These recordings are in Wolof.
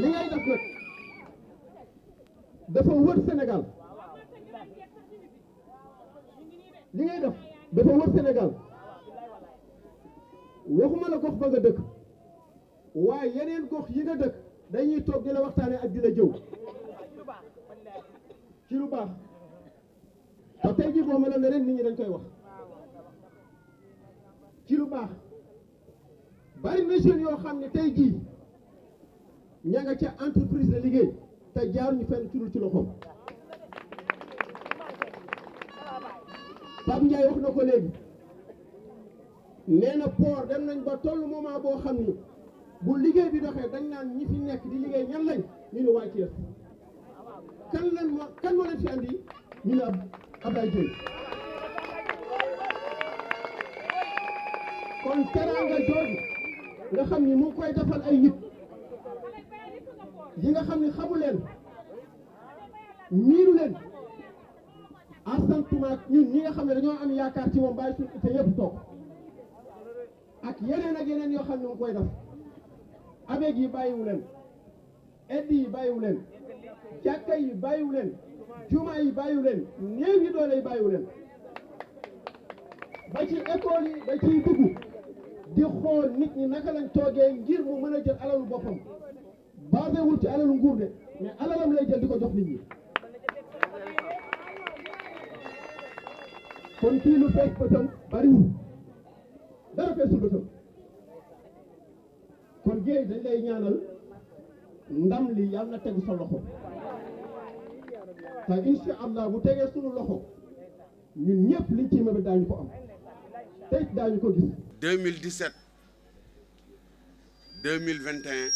li ngay def nag dafa wër Sénégal li ngay def dafa wër Sénégal waxuma la gox ba nga dëkk waaye yeneen gox yi nga dëkk dañuy toog di la waxtaane ak di la jëw ci lu baax te tey jii boo mën a leen nit ñi dañ koy wax ci lu baax bari na jeunes yoo xam ne tey jii ña nga ca entreprise la liggéey te jaar ñu fenn turul ci loxoom Pape Ndiaye wax na ko léegi nee na port dem nañ ba tollu moment boo xam ni bu liggéey bi doxee dañ naan ñi fi nekk di liggéey ñan lañ ñu ne waa Thiès kan moo leen fi andi ñu ne Ablaye Dieye kon teraanga jooju nga xam ni mu ngi koy defal ay nit yi nga xam ni xamu leen miinu leen asantuma ñun ñi nga xam ne dañoo am yaakaar ci moom bàyyi suñu ite yëpp toog ak yeneen yoo xam ne mu koy def avec yi bàyyiwu leen aide yi bàyyiwu leen jàkka yi bàyyiwu leen juma yi bàyyiwu leen néew yi doole yi bàyyiwu leen ba ci école yi da ciy dugg di xool nit ñi naka lañ toogee ngir mu mën a jël alalu boppam basé wul ci alalu nguur de mais alalam lay jël di ko jox nit ñi kon kii lu fees bëtam bariwul dara feesul bëtam kon géey dañ lay ñaanal ndam li yàlla na tegu sa loxo te incha allah bu tegee sunu loxo ñun ñëpp liñ ci mébét daañu ko am tey daañu ko gis. 2017 2021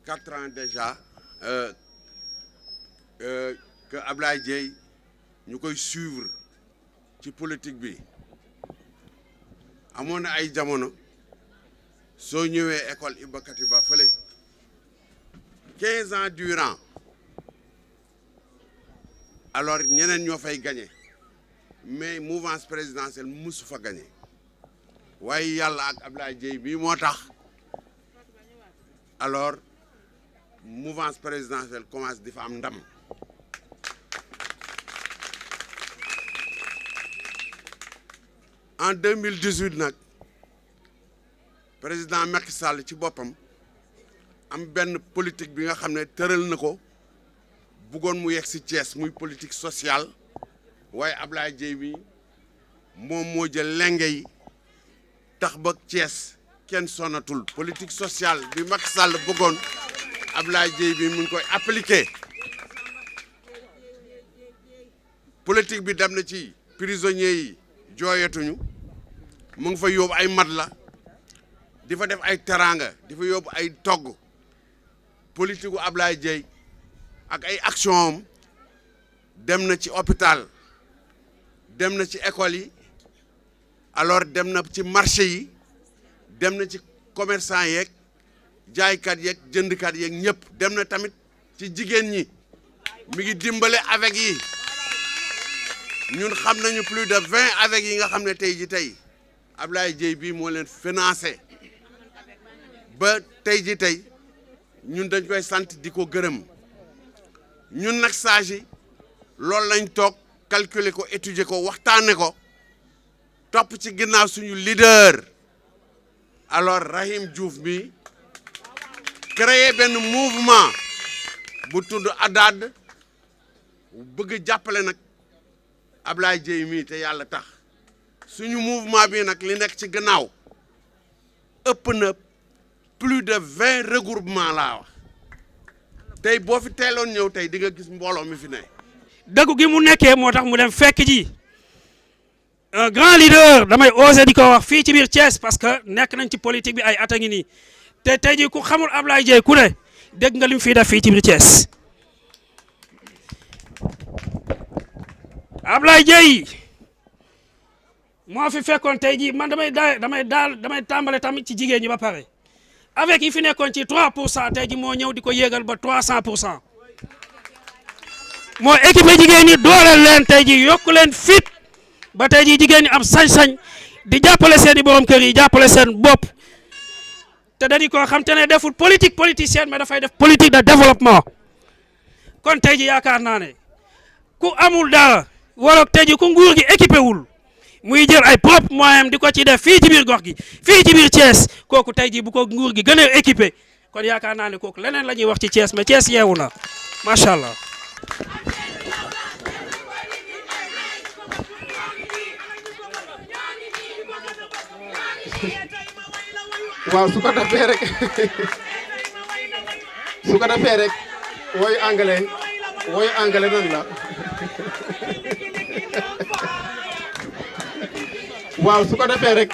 4 ans déjà que Ablaye Dieye ñu koy suivre ci politique bi amoon na ay jamono soo ñëwee école Iba Katiba fële 15 ans durant alors ñeneen ñoo fay gagné mais mouvance présidentielle musu fa gagné waaye yàlla ak Ablaye Dieye bii moo tax alors mouvance présidentielle commence di fa am ndam en 2018 nag président Macky Sall ci boppam am benn politique bi nga xam ne tëral na ko bëggoon mu yegg si Thiès muy politique sociale waaye Ablaye Dieye bi moom moo jël lenge yi tax ba Thiès kenn sonatul politique sociale bi Macky Sall bëggoon Ablaye Dieye bi mu ngi koy appliquer politique bi dem na ci prisonniers yi jooyatuñu mu ngi fa yóbbu ay mat la di fa def ay teraanga di fa yóbbu ay togg politique gu Ablaye Dieye ak ay action am dem na ci hôpital dem na ci école yi alors dem na ci marché yi dem na ci commerçant yeeg jaaykat yeeg jëndkat yeeg ñëpp dem na tamit ci jigéen ñi mi ngi dimbale avec yi ñun xam nañu plus de 20 avec yi nga xam ne tey ji tey Ablaye Dieye bii moo leen financé ba tey ji tey ñun dañ koy sant di ko gërëm ñun nag sage yi loolu lañ toog calculer ko étudier ko waxtaane ko topp ci ginnaaw suñu leader alors Rahim Diouf bi créé benn mouvement bu tudd ADAD bëgg jàppale nag Ablaye Dieye mii te yàlla tax suñu mouvement bi nag li nekk ci gannaaw ëpp na plus de 20 regroupements laa wax tey boo fi teeloon ñëw tey di nga gis mbooloo mi fi ne. dëggu gi mu nekkee moo tax mu dem fekk ji un grand leader damay osé di ko wax fii ci biir Thiès parce que nekk nañ ci politique bi ay at a ngi nii te tey jii ku xamul Ablaye Dieye ku ne dégg nga lim fii def fii ci biir Thiès Ablaye Dieye moo fi fekkoon tey jii man damay tàmbale tamit ci jigéen ñi ba pare avec yi fi nekkoon ci 3% tey jii moo ñëw di ko yéegal ba 300% moo équipé jigéen ñi dooleel leen tey jii yokku leen fit ba tey jii jigéen ñi am sañ-sañ di jàppale seen i borom kër yi jàppale seen bopp te dañu koo xam te ne deful politique politicienne mais dafay def politique de développement kon tey ji yaakaar naa ne ku amul dara wala tey ji ku nguur gi équipé wul muy jël ay propre moyen di ko ci def fii ci biir gox gi fii ci biir Thiès kooku tey ji bu ko nguur gi gën a équipé kon yaakaar naa ne kooku leneen la ñuy wax ci Thiès mais Thiès yeewu na macha allah. waaw su ko defee rek woy anglais nan la waaw su ko defee rek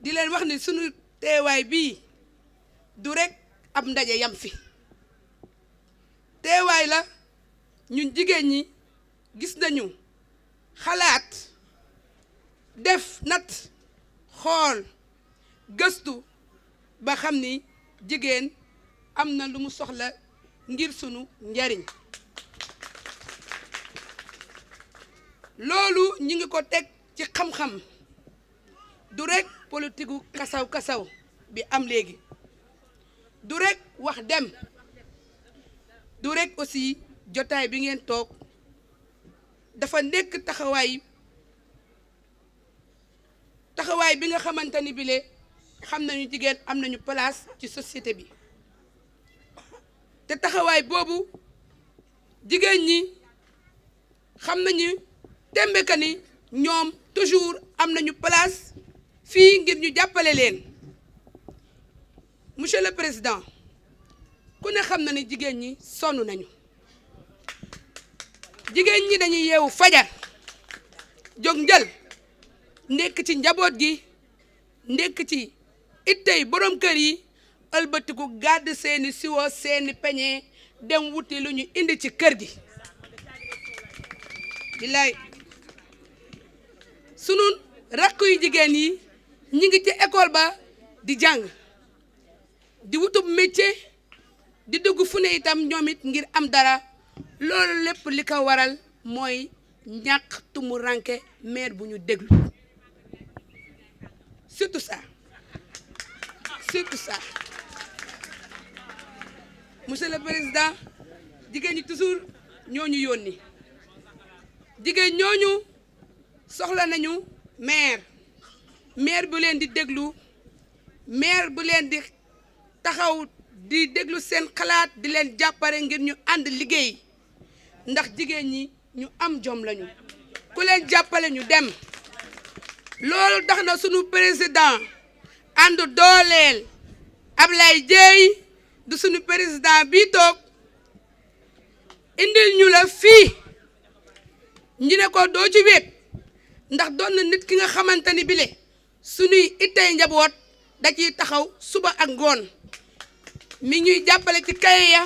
di leen wax ni sunu teewaay bii du rek ab ndaje yam fi teewaay la ñun jigéen ñi gis nañu xalaat def nat xool gëstu ba xam ni jigéen am na lu mu soxla ngir sunu njariñ loolu ñi ngi ko teg ci xam-xam du rek politique gu kasaw-kasaw bi am léegi du rek wax dem du rek aussi jotaay bi ngeen toog dafa nekk taxawaay bi nga xamante ni bile xam nañu jigéen am nañu place ci société bi te taxawaay boobu jigéen ñi xam nañu tembe ka ni ñoom toujours am nañu place fii ngir ñu jàppale leen monsieur le président ku ne xam na ni jigéen ñi sonn nañu jigéen ñi dañuy yeewu fajar jóg njël nekk ci njaboot gi nekk ci ittey borom kër yi ëlbatiku gàdd seeni siwo seeni peñe dem wuti lu ñu indi ci kër gi billaay sunu rakk yu jigéen yi ñi ngi ci école ba di jàng di wutub métier di dugg fu ne itam ñoom it ngir am dara loolu lépp li ko waral mooy ñàkk tumu ranke maire bu ñu déglu surtout ça monsieur le président jigéen ñi toujours ñoo ñu yónni jigéen ñooñu soxla nañu maire bu leen di déglu maire bu leen di taxaw di déglu seen xalaat di leen jàppale ngir ñu ànd liggéey ndax jigéen ñi ñu am jom lañu ku leen jàppale ñu dem loolu tax na sunu président ànd dooleel Ablaye Dieye du sunu président bii toog indil ñu la fii ñu ne ko doo ci wéet ndax doon na nit ki nga xamante ni bile sunuy ittey njaboot da ciy taxaw suba ak ngoon mi ñuy jàppale ci kaye ya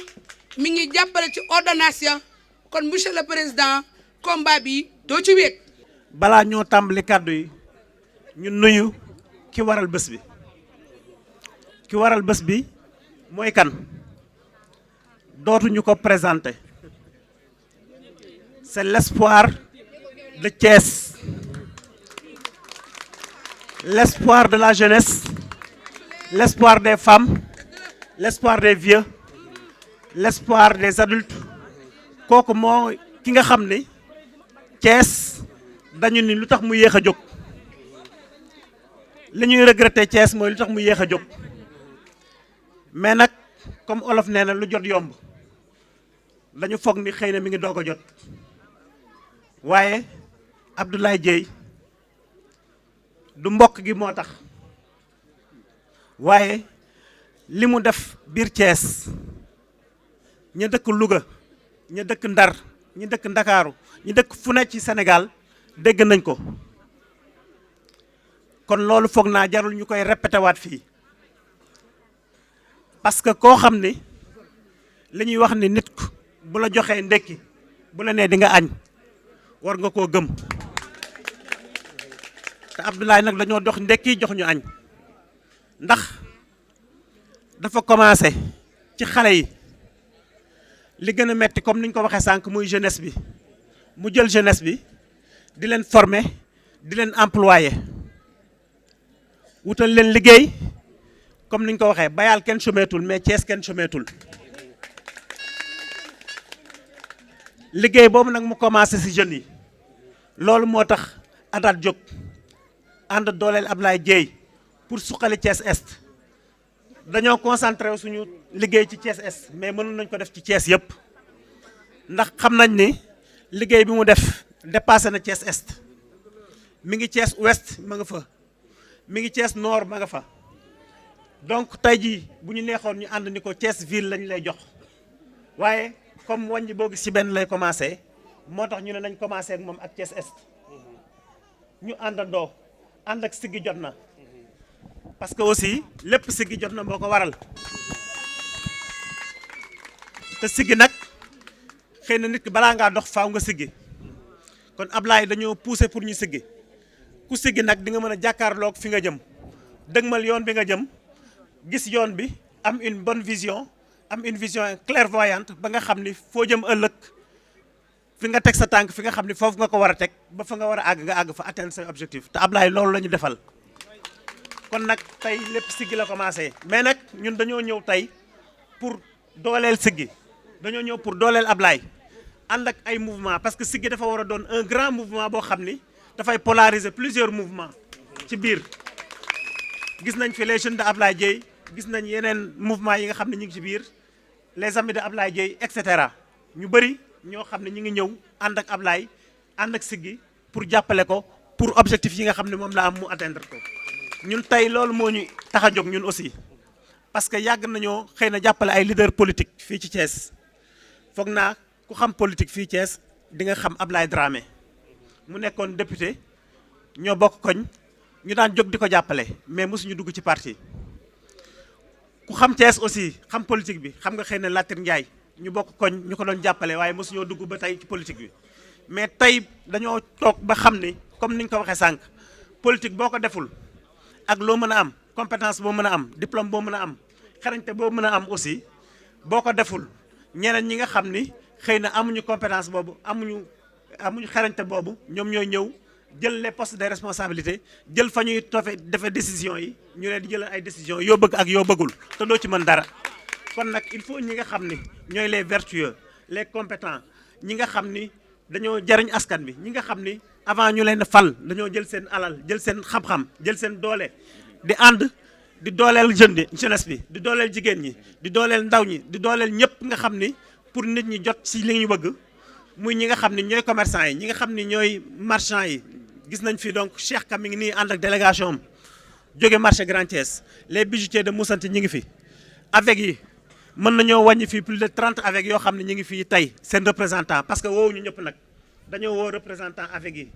mi ngi jàppale ci ordonnance ya kon monsieur le président combat bi doo ci wéet. balaa ñoo tàmbali kàddu yi ñu nuyu ki waral bés bi mooy kan dootuñu ko présenter c'est l'espoir de Thiès, l'espoir de la jeunesse, l'espoir des femmes, l'espoir des vieux, l'espoir des adultes. kooku moo ki nga xam ni Thiès dañu ni lu tax mu yéex a jóg li ñuy regretter Thiès mooy lu tax mu yéex a jóg mais nag comme olof nee na lu jot yomb dañu foog ni xëy na mi ngi doog a jot waaye Abdoulaye Dieye du mbokk gi moo tax waaye li mu def biir Thiès ña dëkk Louga ña dëkk Ndar ñi dëkk Ndakaaru ñi dëkk fu ne ci Sénégal dégg nañ ko kon loolu foog naa jarul ñu koy répété waat fii parce que koo xam ni li ñuy wax ni nit bu la joxee ndekki bu la nee di nga añ war nga koo gëm te Abdoulaye nag dañoo dox ndekki jox ñu añ ndax dafa commencé ci xale yi li gën a metti comme ni ñu ko waxee sànq muy jeunesse bi mu jël jeunesse bi di leen former di leen employer wutal leen liggéey comme niñ ko waxee bayal kenn chomeetul mais Thiès kenn chomeetul liggéey boobu nag mu commencé ci jeunes yi loolu moo tax ADAT jóg ànd dooleel Ablaye Dieye pour suqali Thiès Est dañoo concentré suñu liggéey ci Thiès Est mais mënoon nañ ko def ci Thiès yëpp ndax xam nañ ni liggéey bi mu def dépassé na Thiès Est mi ngi Thiès Ouest ma nga fa mi ngi Thiès Nord ma nga fa donc tey jii bu ñu neexoon ñu ànd ni ko Thiès ville lañ lay jox waaye comme wàññi boo gis ci benn lay commencé moo tax ñu ne nañ commencé ak moom ak Thiès Est ñu àndandoo ànd ak siggi jot na parce que aussi lépp siggi jot na moo ko waral te siggi nag xëy na nit ki balaa ngaa dox faaw nga siggi kon Ablaye dañoo poussé pour ñu siggi ku siggi nag di nga mën a jàkkaarloog fi nga jëm dëgmal yoon bi nga jëm gis yoon bi am une bonne vision am une vision clairvoyante ba nga xam ni foo jëm ëllëg fi nga teg sa tànk fi nga xam ni foofu nga ko war a teg ba fa nga war a àgg nga àgg fa atteindre say objectif te Ablaye loolu la ñu defal kon nag tey lépp siggi la commencé mais nag ñun dañoo ñëw tey pour dooleel siggi dañoo ñëw pour dooleel Ablaye ànd ak ay mouvement parce que siggi dafa war a doon un grand mouvement boo xam ni dafay polariser plusieurs mouvements ci biir gis nañ fi les jeunes de Ablaye Dieye gis nañ yeneen mouvement yi nga xam ne ñu ngi ci biir les amis de Ablaye Dieye et cetera ñu bëri ñoo xam ne ñu ngi ñëw ànd ak Ablaye ànd ak siggi pour jàppale ko pour objectif yi nga xam ne moom la am mu atteindre ko ñun tey loolu moo ñu tax a jóg ñun aussi parce que yàgg nañoo xëy na jàppale ay leader politique fii ci Thiès foog naa ku xam politique fii Thiès di nga xam Ablaye Dramé mu nekkoon député ñoo bokk koñ ñu daan jóg di ko jàppale mais mosuñu dugg ci parti ku xam Thiès aussi xam politique bi xam nga xëy na Latir Ndiaye ñu bokk koñ ñu ko doon jàppale waaye mosuñoo dugg ba tey ci politique bi mais tey dañoo toog ba xam ni comme niñ ko waxee sànq politique boo ko deful ak loo mën a am compétence boo mën a am diplôme boo mën a am xarañte boo mën a am aussi boo ko deful ñeneen ñi nga xam ni xëy na amuñu compétence boobu amuñu xarañte boobu ñoom ñooy ñëw jël les postes de responsabilité jël fa ñuy defee décision yi ñu leen di jël ay décisions yoo bëgg ak yoo bëggul te doo ci mën dara kon nag il faut ñi nga xam ni ñooy les vertueux les compétents ñi nga xam ni dañoo jariñ askan bi ñi nga xam ni avant ñu leen fal dañoo jël seen alal jël seen xam-xam jël seen doole di ànd di dooleel jeunesse bi di dooleel jigéen ñi di dooleel ndaw ñi di dooleel ñëpp nga xam ni pour nit ñi jot ci li ñu bëgg muy ñi nga xam ni ñooy commerçant yi ñi nga xam ni ñooy marchand yi gis nañ fi donc Cheikh Ka mi ngi nii ànd ak délégation am jóge marché Grand Thiès les bijoutiers de Moussanti ñi ngi fi avec yi mën nañoo wàññi fii plus de 30 avec yoo xam ne ñi ngi fii tey seen représentant parce que woowuñu ñëpp nag dañoo woo représentant avec yi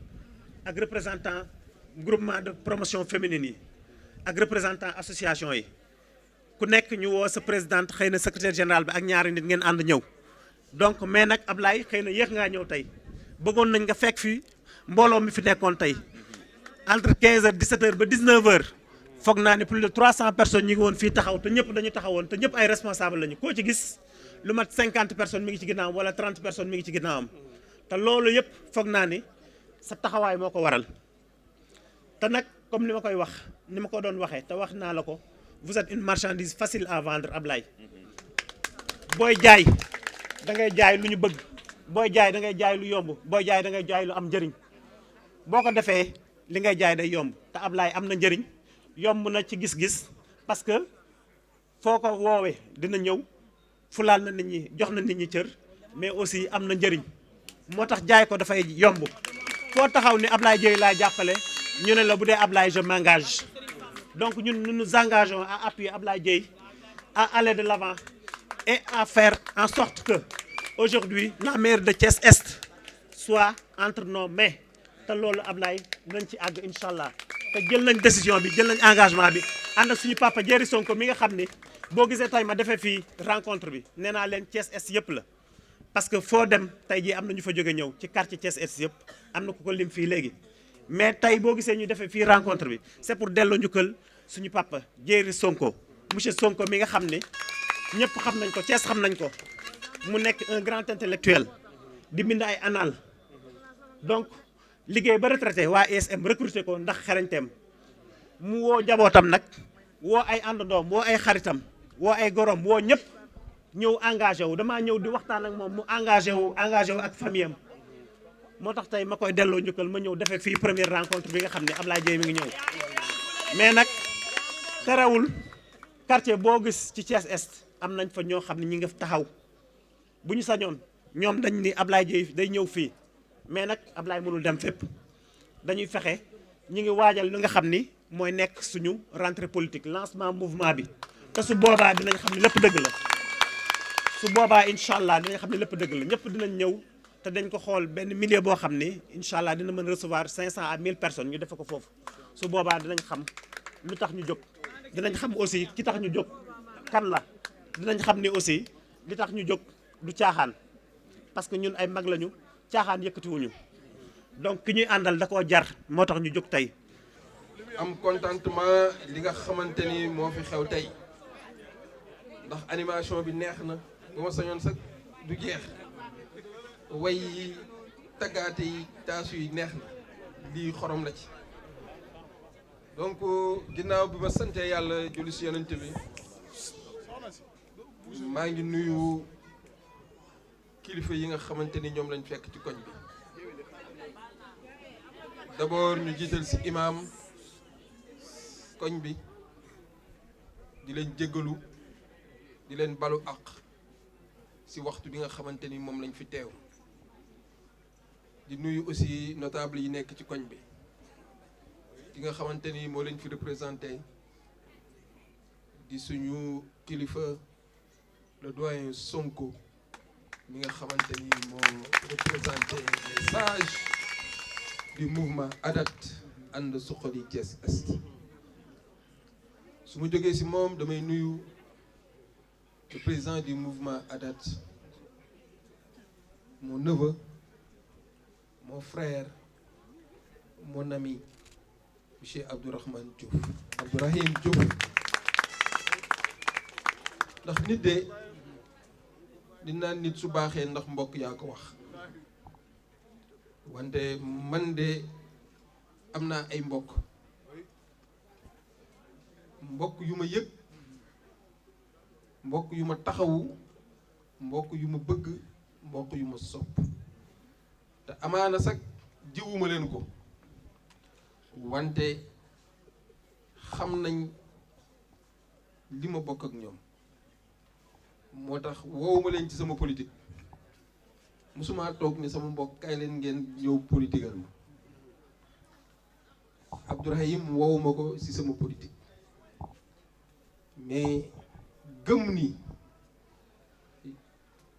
ak représentant groupement de promotion féminine yi ak représentant association yi ku nekk ñu woo sa présidente xëy na secrétaire général bi ak ñaari nit ngeen ànd ñëw donc mais nag Ablaye xëy na yéex ngaa ñëw tey bëggoon nañ nga fekk fii mbooloo mi fi nekkoon tey entre 15h 17h ba 19h foog naa ne plus de 300 personnes ñi ngi woon fii taxaw te ñëpp dañu taxawoon te ñëpp ay responsable lañu koo ci gis lu mat 50 personnes mi ngi ci ginnaawam wala 30 personnes mi ngi ci ginnaawam te loolu yëpp foog naa ni sa taxawaay moo ko waral te nag comme ni ma koy wax ni ma ko doon waxee te wax naa la ko vous êtes une marchandise facile à vendre Ablaye booy jaay da ngay jaay lu ñu bëgg booy jaay da ngay jaay lu yomb booy jaay da ngay jaay lu am njëriñ boo ko defee li ngay jaay day yomb te Ablaye am na njëriñ yomb na ci gis-gis parce que foo ko woowee dina ñëw fulaal na nit ñi jox na nit ñi cër mais aussi am na njëriñ moo tax jaay ko dafay yomb foo taxaw ni Ablaye Dieye laa jàppale ñu ne la bu dee Ablaye je m'engage donc ñun nous nous engageons à appuyer Ablaye Dieye à aller de l'avant et à faire en sorte que aujourd'hui la mairie de Thiès Est soit entre nos mains te loolu Ablaye nañ ci àgg incha allah te jël nañ décision bi jël nañ engagement bi ànd ak suñu papa Jéeri Sonko mi nga xam ni boo gisee tey ma defee fii rencontre bi nee naa leen Thiès Est yëpp la parce que foo dem tey jii am na ñu fa jóge ñëw ci quartier Thiès Est yëpp am na ku ko lim fii léegi mais tey boo gisee ñu defee fii rencontre bi c'est pour delloo njukkal suñu papa Jéeri Sonko monsieur Sonko mi nga xam ne ñëpp xam nañ ko Thiès xam nañ ko mu nekk un grand intellectuel di bind ay annales donc liggéey ba retraité waa ISM recruté ko ndax xarañteem mu woo njabootam nag woo ay àndandoom woo ay xaritam woo ay gorom woo ñëpp ñëw engagé wu damaa ñëw di waxtaan ak moom mu engagé wu ak famille am moo tax tey ma koy delloo njukkal ma ñëw defee fii première rencontre bi nga xam ne Ablaye Dieye mi ngi ñëw mais nag terewul quartier boo gis ci Thiès Est am nañ fa ñoo xam ne ñi nga taxaw bu ñu sañoon ñoom dañ ni Ablaye Dieye day ñëw fii mais nag Ablaye mënul dem fépp dañuy fexe ñi ngi waajal li nga xam ni mooy nekk suñu rentrée politique lancement mouvement bi te su boobaa dinañ xam ne lépp dëgg la su boobaa incha allah dinañ xam ne lépp dëgg la ñëpp dinañ ñëw te dañ ko xool benn milieu boo xam ni incha allah dina mën recevoir 500 à 1000 personnes ñu defe ko foofu su boobaa dinañ xam lu tax ñu jóg dinañ xam aussi ki tax ñu jóg kan la dinañ xam ni aussi li tax ñu jóg du caaxaan parce que ñun ay mag lañu caaxaan yëkkatiwuñu donc ki ñuy àndal da koo jar moo tax ñu jóg tey. am contentement li nga xamante ni moo fi xew tey ndax animation bi neex na bu ma sañoon sax du jeex way yi taggaate yi taasu yi neex na lii xorom la ci donc ginnaaw bi ma santee yàlla julli si yonent bi maa ngi nuyu kilifa yi nga xamante ni ñoom lañ fekk ci koñ bi d'abord ñu jiital si imam koñ bi di leen jéggalu di leen balu àq si waxtu bi nga xamante ni moom lañ fi teew di nuyu aussi notable yi nekk ci koñ bi di nga xamante ni moo leen fi représenté di suñu kilifa le doyen Sonko mi nga xamante ni moo représenté les sages du mouvement ADAT ànd suqali Thiès Est su ma jógee si moom damay nuyu le président du mouvement ADAT mon neveu mon frère mon ami monsieur Abdourahmane Diouf Abdourahim Diouf ndax nit de di naan nit su baaxee ndax mbokk yaa ko wax wante man de am naa ay mbokk yu ma yëg mbokk yu ma taxawu mbokk yu ma bëgg mbokk yu ma sopp te amaana sax jiwuma leen ko wante xam nañ li ma bokk ak ñoom moo tax woowuma leen ci sama politique musuma toog ni sama mbokk kay leen ngeen ñëw politigal ma Abdourahim woowuma ko ci sama politique mais gëm ni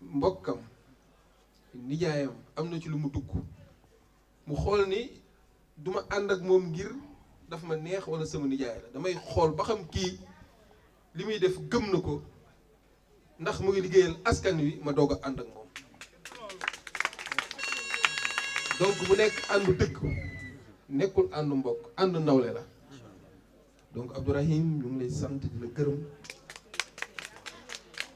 mbokkam nijaayam am na ci lu mu dugg mu xool ni duma ànd ak moom ngir daf ma neex wala sama nijaay la damay xool ba xam kii li muy def gëm na ko ndax mu ngi liggéeyal askan wi ma doog a ànd ak moom donc bu nekk àndu dëkk nekkul àndu mbokk àndu nawle la donc Abdourahim ñu ngi lay sant di la gërëm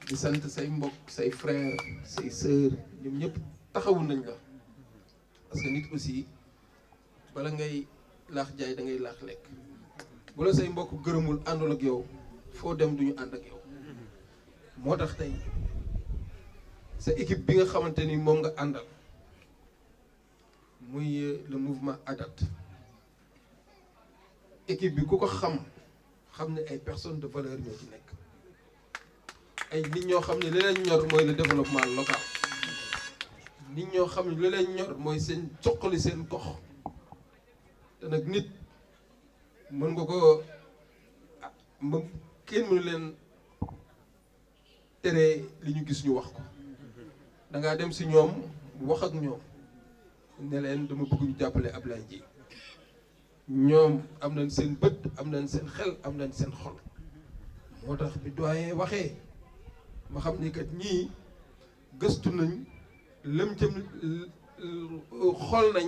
di sant say mbokk say frère say sœur ñoom ñëpp taxawu nañ la parce que nit aussi bala ngay laax jaay da ngay laax lekk bu la say mbokk gërëmul àndul ak yow foo dem duñu ànd ak yow moo tax tey sa équipe bi nga xamante ni moom nga àndal muy le mouvement ADAT équipe bi ku ko xam ne ay personnes de valeur ñoo ci nekk ay nit ñoo xam ne li leen ñor mooy le développement local nit ñoo xam ne li leen ñor mooy seen soqali seen gox te nag nit mën nga ko kenn mënu leen tere li ñu gis ñu wax ko dangaa dem si ñoom wax ak ñoom ne leen dama bëgg ñu jàppale Ablaye Dieye ñoom am nañ seen bët am nañ seen xel am nañ seen xol moo tax bi doyen waxee ma xam ni kat ñii gëstu nañ lëm cëm xool nañ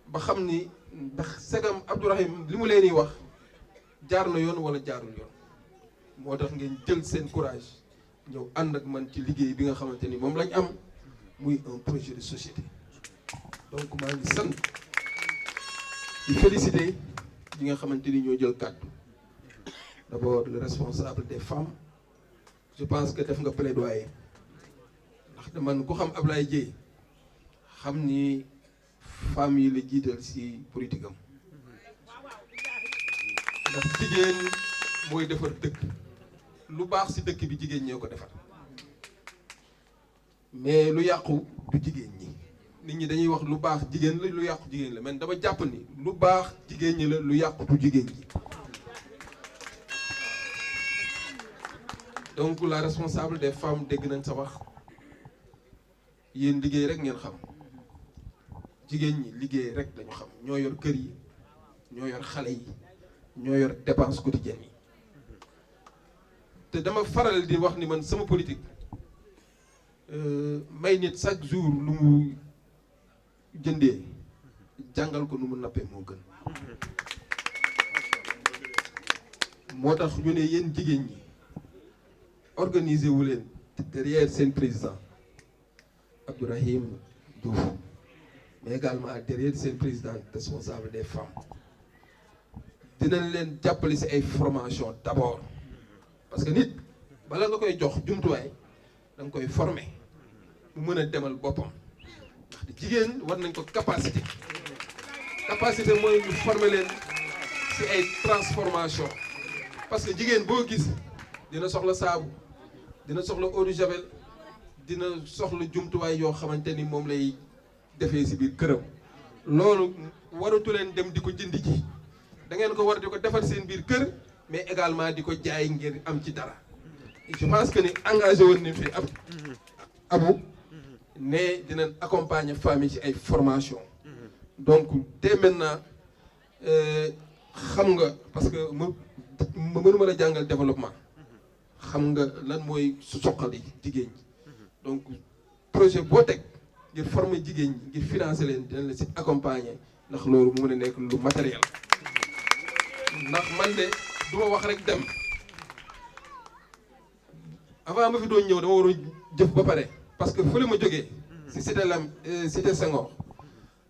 ba xam ni ndax segam Abdourahim li mu leen di wax jaar na yoon wala jaarul yoon moo tax ngeen jël seen courage ñëw ànd ak man ci liggéey bi nga xamante ni moom lañ am muy un projet de société donc maa ngi sant di féliciter yi nga xamante ni ñoo jël kàddu d'abord le responsable des femmes je pense que def nga plaidoyer ndax man ku xam Ablaye Dieye xam ni femmes yi la jiital ci politique am ndax jigéen mooy defar dëkk lu baax ci dëkk bi jigéen ñoo ko defar mais lu yàqu du jigéen ñi nit ñi dañuy wax lu baax jigéen la lu yàqu jigéen la man dama jàpp ni lu baax jigéen ñi la lu yàqu du jigéen ñi donc la responsable des femmes dégg nañ sa wax yéen liggéey rek ngeen xam jigéen ñi liggéey rek dañu xam ñoo yor kër yi ñoo yor xale yi ñoo yor dépense quotidienne yi te dama faral di wax ni man sama politique may nit chaque jour lu mu jëndee jàngal ko nu mu nappee moo gën moo tax ñu ne yéen jigéen ñi organiser wu leen derrière seen président Abdourahim Diouf mais également derrière seen président responsable des femmes dinañ leen jàppale ci ay formation d'abord parce que nit bala nga koy jox jumtuwaay da nga koy former mu mën a demal boppam ndax jigéen war nañ ko capacité mooy ñu former leen ci ay transformation parce que jigéen boo gis dina soxla saabu dina soxla eau de javel dina soxla jumtuwaay yoo xamante ni moom lay defee ci biir këram loolu waratu leen dem di ko jënd ji da ngeen ko war di ko defar seen biir kër mais également di ko jaay ngir am ci dara je pense que ni engagé woon nañ fi abu ne dinañ accompagner femmes yi ci ay formation donc dès maintenant xam nga parce que ma mënuma la jàngal développement xam nga lan mooy soqali jigéen ñi donc projet boo teg ngir former jigéen ñi ngir financer leen dinañ la ci accompagner ndax loolu mu mën a nekk lu matériel ndax man de du ma wax rek dem avant ma fi doon ñëw dama waroon jëf ba pare parce que fële ma jógee ci cité Lam cité Senghor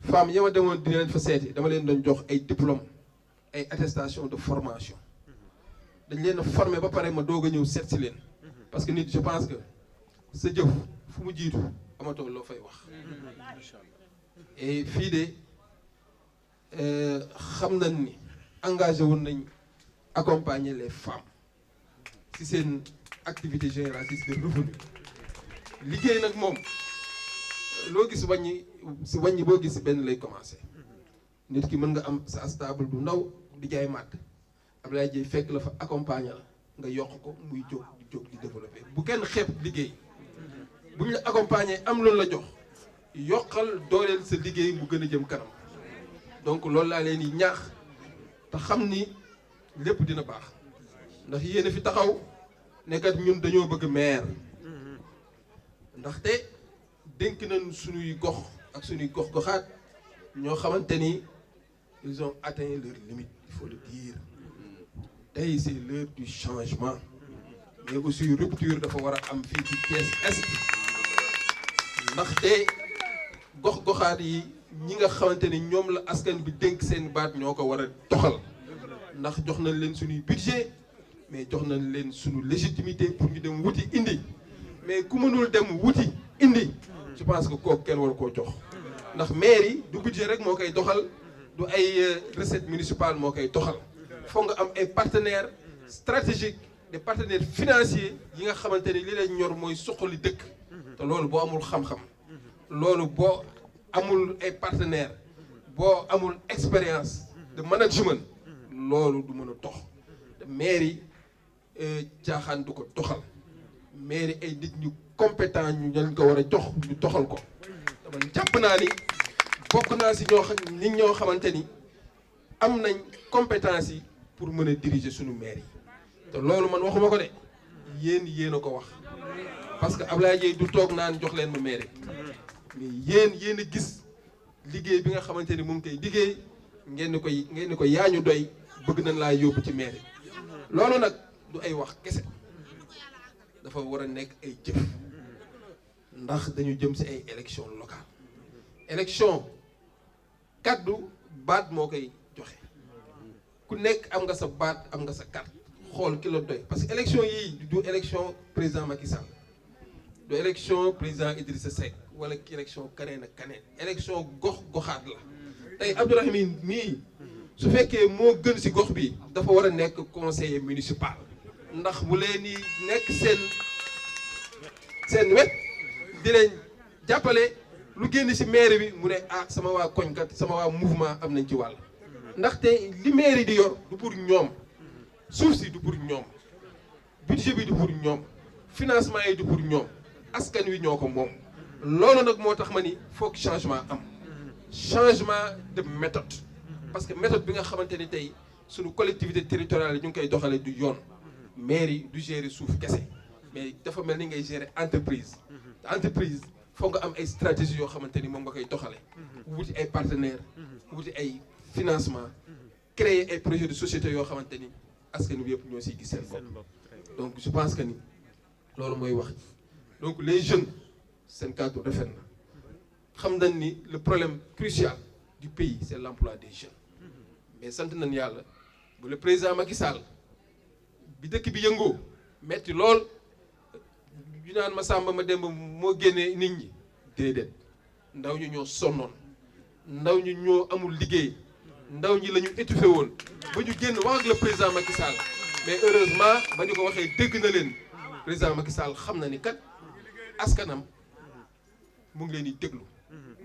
femmes yi ma demoon dina leen fa seeti dama leen doon jox ay diplôme ay attestation de formation dañ leen a former ba pare ma doog a ñëw seet si leen parce que nit je pense que sa jëf fu mu jiitu amatoo loo fay wax et fii de xam nañ ni engagé woon nañ accompagner les femmes ci seen activité génératrice de revenu liggéey nag moom loo gis wàññi boo gis benn lay commencé nit ki mën nga am sa stable du ndaw di jaay màdd Ablaye Dieye fekk la fa accompagner la nga yokk ko muy jóg di développer bu kenn xeeb liggéey bu ñu la accompagner am loolu la jox yokkal dooleel sa liggéey mu gën a jëm kanam donc loolu laa leen di ñaax te xam ni lépp dina baax ndax yéen a fi taxaw nekkat ñun dañoo bëgg maire ndaxte dénk nañ suñuy gox ak suñuy gox-goxaat ñoo xamante ni ils ont atteint leur limite il faut le dire tey c'est l'heure du changement mais aussi rupture dafa war a am fii ci Thiès Est ndaxte gox-goxaat yi ñi nga xamante ni ñoom la askan bi dénk seen baat ñoo ko war a doxal ndax jox nañ leen suñuy budget mais jox nañ leen suñu légitimité pour ñu dem wuti indi mais ku mënul dem wuti indi je pense que kooku kenn war koo jox ndax maire yi du budget rek moo koy doxal du ay recette municipale moo koy doxal foog nga am ay partenaires stratégiques des partenaires financiers yi nga xamante ni li leen ñor mooy suqali dëkk te loolu boo amul xam-xam loolu boo amul ay partenaires boo amul expérience de management loolu du mën a dox te maire yi caaxaan du ko doxal maire yi ay nit ñu compétent ñu leen ko war a jox ñu doxal ko dama jàpp naa ni bokk naa si ñoo xamante ni am nañ compétence yi pour mën a diriger suñu maire yi te loolu man waxuma ko de yéen a ko wax parce que Ablaye Dieye du toog naan jox leen ma maire mais yéen a gis liggéey bi nga xamante ni mu ngi koy liggéey ngeen ni ko yaa ñu doy bëgg nañ laa yóbbu ci maire loolu nag du ay wax kese dafa war a nekk ay jëf ndax dañu jëm ci ay élection locale élection kaddu baat moo koy joxe ku nekk am nga sa baat am nga sa carte xool ki la doy parce que élection yii du élection président Macky Sall du élection président Idrissa Seck wala ki élection kaneen ak kaneen élection goxaat la tey Abdourahmine mii su fekkee moo gën ci gox bi dafa war a nekk conseiller municipal ndax mu leen di nekk seen wet di leen jàppale lu génn ci mairie bi mu ne ah sama waa koñkat sama waa mouvement am nañ ci wàll ndaxte li mairie di yor du pour ñoom suuf si du pour ñoom budget bi du pour ñoom financement yi du pour ñoom askan wi ñoo ko moom loolu nag moo tax ma ni foog changement am changement de méthode parce que méthode bi nga xamante ni tey suñu collectivité territoriale yi ñu ngi koy doxalee du yoon mairie du gérer suuf kese mais dafa mel ni ngay gérer entreprise entreprise foog nga am ay stratégie yoo xamante ni moom nga koy doxale wuti ay partenaires wuti ay financement créer ay projets de société yoo xamante ni askan wi yëpp ñoo siy gis seen bopp donc je pense que ni loolu mooy wax donc les jeunes seen cadre rafet na xam nañ ni le problème crucial du pays c'est l'emploi des jeunes mais sant nañ yàlla bu le président Macky Sall bi dëkk bi yëngoo metti lool ñu naan ma Samba ma Demba moo génnee nit ñi déedéet ndaw ñi ñoo sonnoon ndaw ñi ñoo amul liggéey ndaw ñi la ñu étouffé woon ba ñu génn wax ak le président Macky Sall mais heureusement ba ñu ko waxee dégg na leen président Macky Sall xam na ni kat askanam mu ngi leen di déglu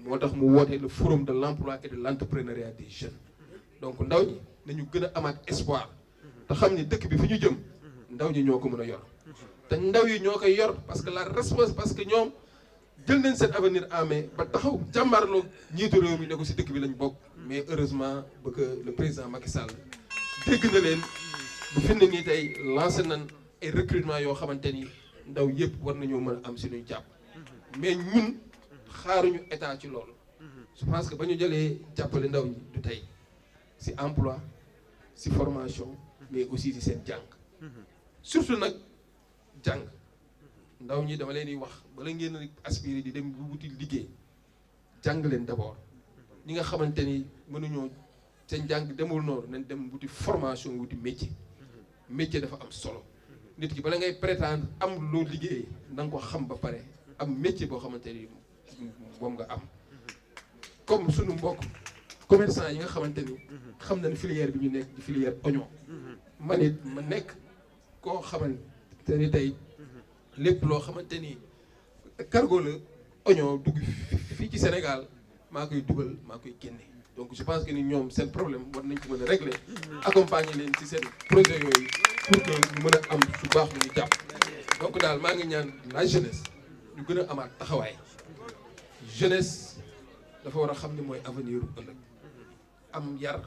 moo tax mu woote le forum de l'emploi et de l'entrepreneuriat des jeunes donc ndaw ñi nañu gën a amaat espoir te xam ni dëkk bi fi ñu jëm ndaw ñi ñoo ko mën a yor te ndaw yi ñoo koy yor parce que la responsabilité parce que ñoom jël nañ seen avenir en main ba taxaw jàmbaarloo njiitu réew mi ne ko ci dëkk bi lañ bokk mais heureusement ba que le président Macky Sall dégg na leen bu fi ne nii tey lancé nañ ay recrutement yoo xamante ni ndaw yëpp war nañoo mën a am si luñ jàpp mais ñun xaaruñu état ci loolu je pense que ba ñu jëlee jàppale ndaw ñi du tey ci emploi ci formation mais aussi ci seen jàng surtout nag jàng ndaw ñi dama leen di wax bala ngeen aspirer di dem bu wuti liggéey jàng leen d'abord ñi nga xamante ni mënuñoo seen jàng demul noonu nañ dem wuti formation wuti métier métier dafa am solo nit ki bala ngay prétendre am loo liggéey na nga ko xam ba pare am métier boo xamante ni moom nga am comme sunu mbokk commerçant yi nga xamante ni xam nañ filière bi ñu nekk di filière oignon man it ma nekk koo xamante ni tey lépp loo xamante ni cargo la oignon dugg fii ci Sénégal maa koy dugal maa koy génne donc je pense que ni ñoom seen problème war nañ ko mën a régler accompagner leen ci seen projet yooyu pour que ñu mën a am su baax lu ñu jàpp donc daal maa ngi ñaan la jeunesse ñu gën a amaat taxawaay jeunesse dafa war a xam ne mooy avenir u ëllëg am yar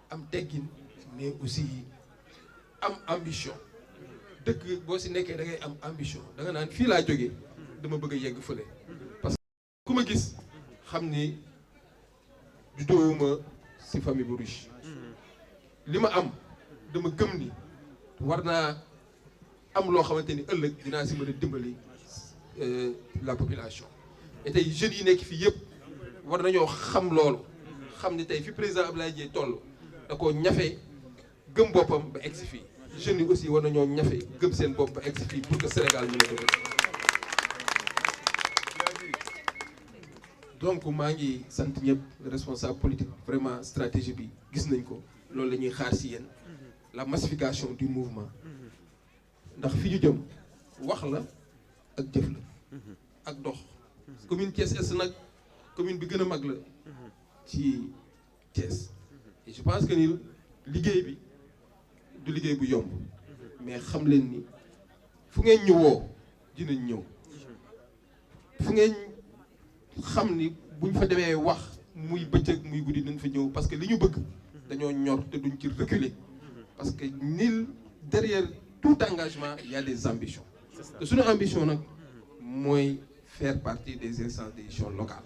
am teggin mais aussi am ambition dëkk boo si nekkee da ngay am ambition da nga naan fii laa jógee dama bëgg a yegg fële parce que ku ma gis xam ni juddoowuma si famille bu riche li ma am dama gëm ni war naa am loo xamante ni ëllëg dinaa si mën a dimbali la population et tey jeunes yi nekk fii yëpp war nañoo xam loolu xam ni tey fi président Abdoulaye Dièye toll da koo ñafe gëm boppam ba egsi fii jeunes yi aussi war nañoo ñafe gëm seen bopp ba egsi fii pour que Sénégal mën a développer donc maa ngi sant ñëpp responsable politique vraiment stratégie bi gis nañ ko loolu la ñuy xaar si yéen la massification du mouvement ndax fi ñu jëm wax la ak jëf la ak dox commune Thiès Est nag commune bi gën a mag la ci Thiès et je pense que ni liggéey bi du liggéey bu yomb mais xam leen ni fu ngeen ñu woo dinañ ñëw fu ngeen xam ni buñ fa demee wax muy bëccëg muy guddi nañ fa ñëw parce que li ñu bëgg dañoo ñor te duñ ci reculer parce que ni derrière tout engagement il y a des ambitions te suñu ambition nag mooy faire partie des instances des élections locales